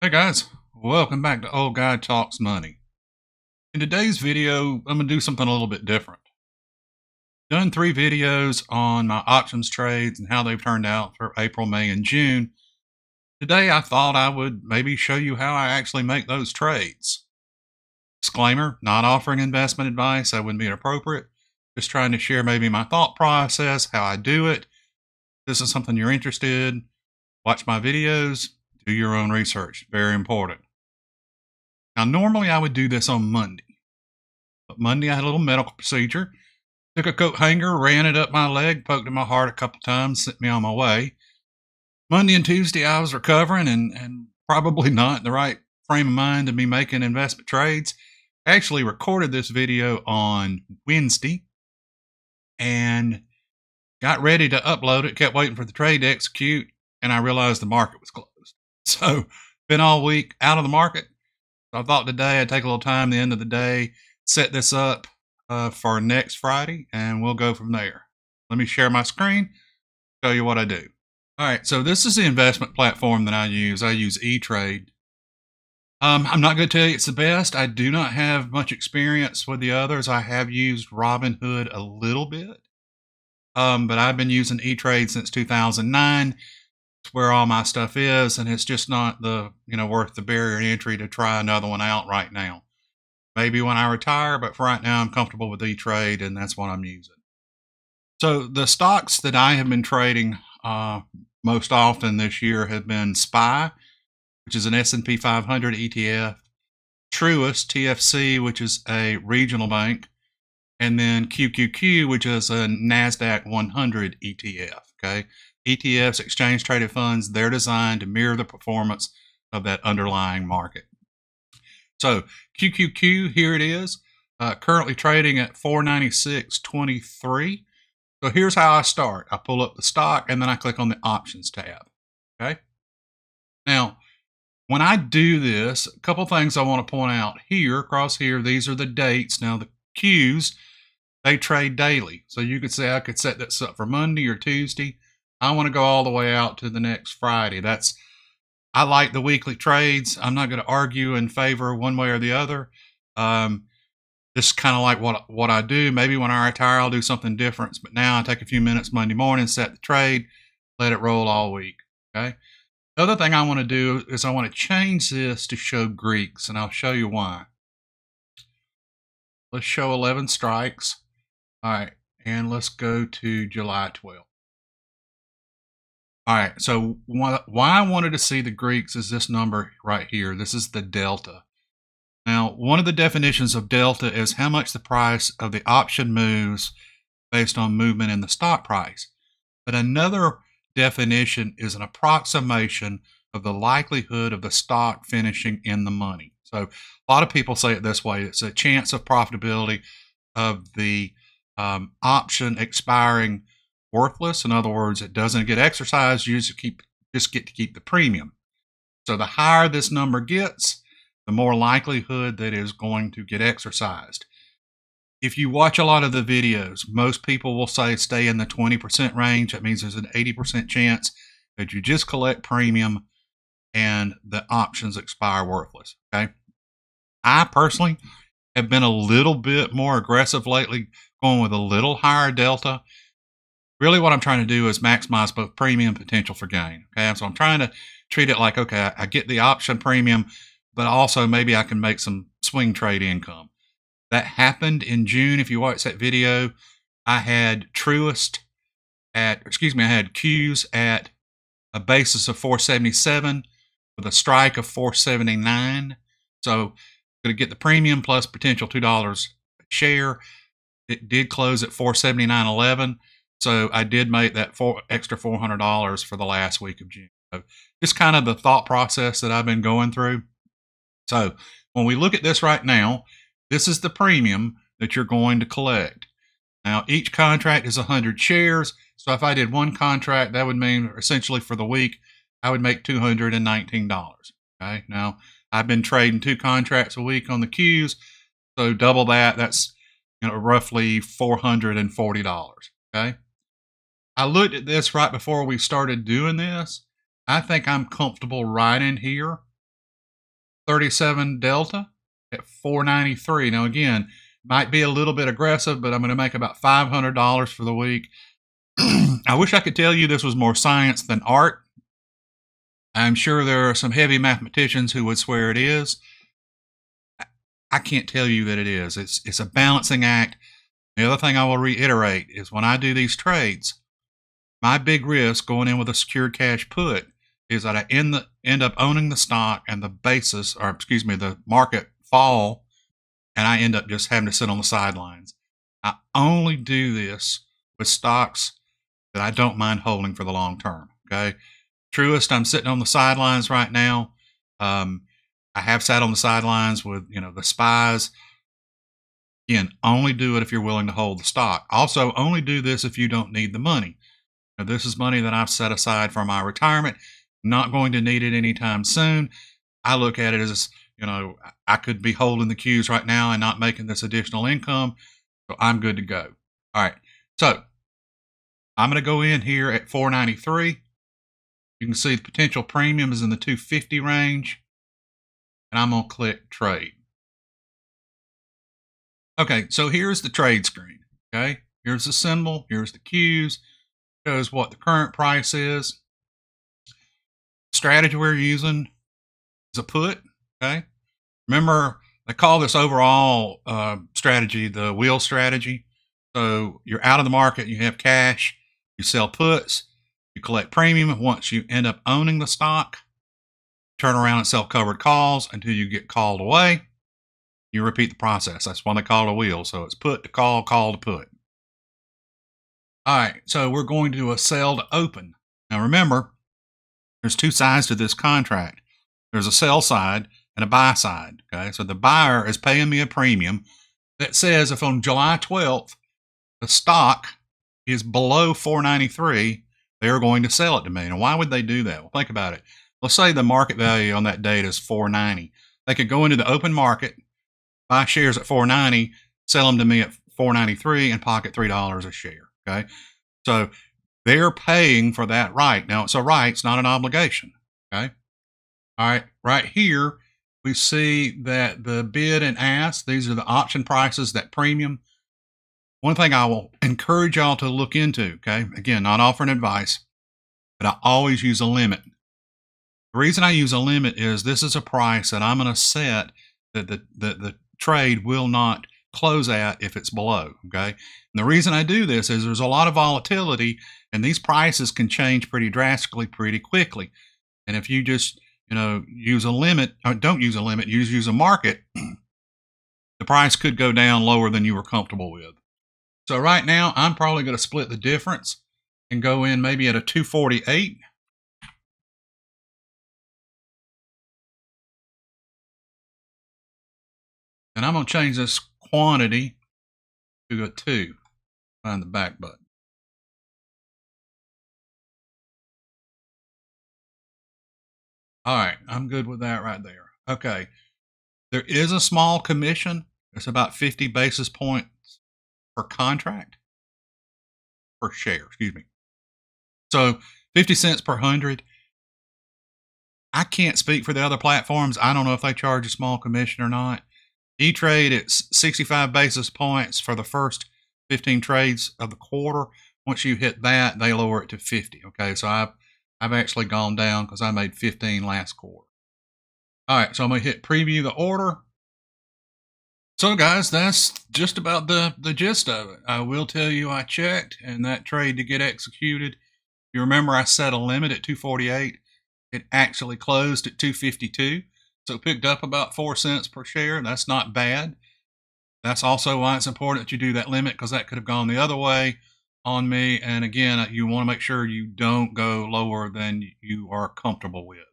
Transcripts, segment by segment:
Hey guys, welcome back to Old Guy Talks Money. In today's video, I'm going to do something a little bit different. Done 3 videos on my options trades and how they've turned out for April, May, and June. Today, I thought I would maybe show you how I actually make those trades. Disclaimer, not offering investment advice. That wouldn't be appropriate. Just trying to share maybe my thought process, how I do it. If this is something you're interested in, watch my videos, do your own research. Very important. Now, normally I would do this on Monday, but Monday I had a little medical procedure. Took a coat hanger, ran it up my leg, poked in my heart a couple times, sent me on my way. Monday and Tuesday I was recovering and probably not in the right frame of mind to be making investment trades. I actually recorded this video on Wednesday and got ready to upload it, kept waiting for the trade to execute, and I realized the market was closed. So, been all week out of the market. I thought today I'd take a little time, the end of the day, set this up for next Friday, and we'll go from there. Let me share my screen, show you what I do. All right, so this is the investment platform that I use. I use E-Trade. I'm not going to tell you it's the best. I do not have much experience with the others. I have used Robinhood a little bit, but I've been using E-Trade since 2009. It's where all my stuff is, and it's just not the worth the barrier to entry to try another one out right now. Maybe when I retire, but for right now I'm comfortable with E-Trade, and that's what I'm using. So the stocks that I have been trading most often this year have been SPY, which is an S&P 500 ETF, Truist TFC, which is a regional bank, and then QQQ, which is a NASDAQ 100 ETF. Okay, ETFs, exchange traded funds, they're designed to mirror the performance of that underlying market. So QQQ, here it is, currently trading at 496.23. So here's how I start. I pull up the stock and then I click on the options tab. Okay. Now, when I do this, a couple things I want to point out here, across here, these are the dates. Now the Qs, they trade daily. So you could say I could set this up for Monday or Tuesday. I want to go all the way out to the next Friday. I like the weekly trades. I'm not going to argue in favor one way or the other. This is kind of like what I do. Maybe when I retire, I'll do something different. But now I take a few minutes Monday morning, set the trade, let it roll all week. Okay. The other thing I want to do is I want to change this to show Greeks, and I'll show you why. Let's show 11 strikes. All right. And let's go to July 12th. All right, so why I wanted to see the Greeks is this number right here. This is the delta. Now, one of the definitions of delta is how much the price of the option moves based on movement in the stock price. But another definition is an approximation of the likelihood of the stock finishing in the money. So a lot of people say it this way. It's a chance of profitability of the option expiring worthless. In other words, it doesn't get exercised. You just get to keep the premium. So the higher this number gets, the more likelihood that it is going to get exercised. If you watch a lot of the videos, most people will say stay in the 20% range. That means there's an 80% chance that you just collect premium and the options expire worthless. Okay. I personally have been a little bit more aggressive lately, going with a little higher delta. Really what I'm trying to do is maximize both premium and potential for gain. Okay, so I'm trying to treat it like, okay, I get the option premium, but also maybe I can make some swing trade income. That happened in June. If you watch that video, I had Qs at a basis of 477 with a strike of 479. So I'm going to get the premium plus potential $2 a share. It did close at 479.11. So I did make that extra $400 for the last week of June. So just kind of the thought process that I've been going through. So when we look at this right now, this is the premium that you're going to collect. Now, each contract is 100 shares. So if I did one contract, that would mean essentially for the week, I would make $219. Okay. Now, I've been trading 2 contracts a week on the Qs. So double that, that's roughly $440. Okay. I looked at this right before we started doing this. I think I'm comfortable right in here 37 Delta at 493. Now again, might be a little bit aggressive, but I'm going to make about $500 for the week. I wish I could tell you this was more science than art. I'm sure there are some heavy mathematicians who would swear it is. I can't tell you that it is. It's a balancing act. The other thing I will reiterate is when I do these trades, my big risk going in with a secured cash put is that I end up owning the stock and the basis, or excuse me, the market fall, and I end up just having to sit on the sidelines. I only do this with stocks that I don't mind holding for the long term. Okay. Truist, I'm sitting on the sidelines right now. I have sat on the sidelines with, the spies. Again, only do it if you're willing to hold the stock. Also, only do this if you don't need the money. Now, this is money that I've set aside for my retirement. Not going to need it anytime soon. I look at it as, I could be holding the Qs right now and not making this additional income. So I'm good to go. All right. So I'm going to go in here at 493. You can see the potential premium is in the 250 range. And I'm going to click trade. Okay, so here's the trade screen. Okay, here's the symbol, here's the Qs, shows what the current price is. Strategy we're using is a put. Okay, remember they call this overall strategy the wheel strategy. So you're out of the market, you have cash, you sell puts, you collect premium. Once you end up owning the stock, turn around and sell covered calls until you get called away. You repeat the process. That's why they call it a wheel. So it's put to call to put. All right, so we're going to do a sell to open. Now remember, there's two sides to this contract. There's a sell side and a buy side. Okay, so the buyer is paying me a premium that says if on July 12th the stock is below 493, they're going to sell it to me. Now, why would they do that? Well, think about it. Let's say the market value on that date is 490. They could go into the open market, buy shares at 490, sell them to me at 493, and pocket $3 a share. Okay, so they're paying for that right. Now it's a right; it's not an obligation. Okay, all right. Right here, we see that the bid and ask. These are the option prices. That premium. One thing I will encourage y'all to look into. Okay, again, not offering advice, but I always use a limit. The reason I use a limit is this is a price that I'm going to set that the trade will not close at if it's below. Okay. And the reason I do this is there's a lot of volatility and these prices can change pretty drastically, pretty quickly. And if you just, use a limit or don't use a limit, use a market, the price could go down lower than you were comfortable with. So right now I'm probably going to split the difference and go in maybe at a 248. And I'm going to change this quantity to a 2. Find the back button. All right, I'm good with that right there. Okay, there is a small commission. It's about 50 basis points per contract, per share, excuse me. So 50 cents per 100. I can't speak for the other platforms. I don't know if they charge a small commission or not. E-Trade, it's 65 basis points for the first 15 trades of the quarter. Once you hit that, they lower it to 50. Okay, so I've actually gone down because I made 15 last quarter. All right, so I'm going to hit preview the order. So guys, that's just about the gist of it. I will tell you I checked, and that trade to get executed, you remember I set a limit at 248. It actually closed at 252. So it picked up about 4 cents per share. That's not bad. That's also why it's important that you do that limit, because that could have gone the other way on me. And again, you want to make sure you don't go lower than you are comfortable with.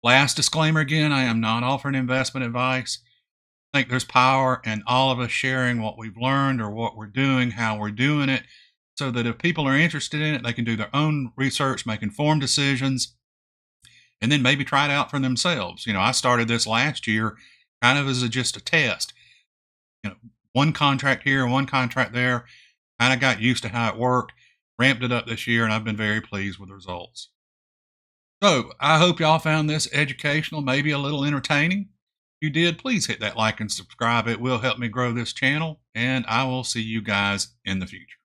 Last disclaimer again, I am not offering investment advice. I think there's power in all of us sharing what we've learned or what we're doing, how we're doing it, so that if people are interested in it, they can do their own research, make informed decisions, and then maybe try it out for themselves. I started this last year kind of as just a test. One contract here, one contract there, kind of got used to how it worked, ramped it up this year, and I've been very pleased with the results. So I hope y'all found this educational, maybe a little entertaining. If you did, please hit that like and subscribe. It will help me grow this channel, and I will see you guys in the future.